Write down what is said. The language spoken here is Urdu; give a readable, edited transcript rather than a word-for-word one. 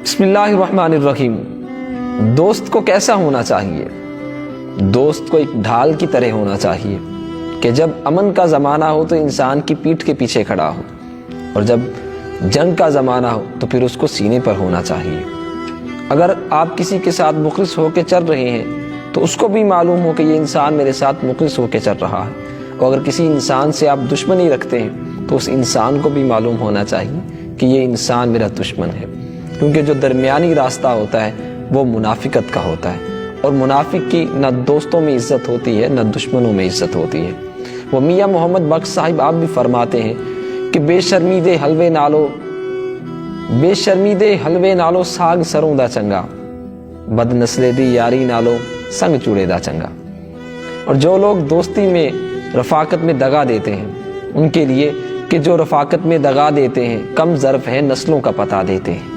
بسم اللہ الرحمن الرحیم۔ دوست کو کیسا ہونا چاہیے؟ دوست کو ایک ڈھال کی طرح ہونا چاہیے کہ جب امن کا زمانہ ہو تو انسان کی پیٹھ کے پیچھے کھڑا ہو، اور جب جنگ کا زمانہ ہو تو پھر اس کو سینے پر ہونا چاہیے۔ اگر آپ کسی کے ساتھ مخلص ہو کے چل رہے ہیں تو اس کو بھی معلوم ہو کہ یہ انسان میرے ساتھ مخلص ہو کے چل رہا ہے، اور اگر کسی انسان سے آپ دشمنی رکھتے ہیں تو اس انسان کو بھی معلوم ہونا چاہیے کہ یہ انسان میرا دشمن ہے، کیونکہ جو درمیانی راستہ ہوتا ہے وہ منافقت کا ہوتا ہے، اور منافق کی نہ دوستوں میں عزت ہوتی ہے نہ دشمنوں میں عزت ہوتی ہے۔ وہ میاں محمد بخش صاحب آپ بھی فرماتے ہیں کہ بے شرمی دے حلوے نالو ساگ سروں دا چنگا، بد نسلے دی یاری نالو سنگ چوڑے دا چنگا۔ اور جو لوگ دوستی میں رفاقت میں دغا دیتے ہیں ان کے لیے کہ جو رفاقت میں دغا دیتے ہیں کم ظرف ہے نسلوں کا پتہ دیتے ہیں۔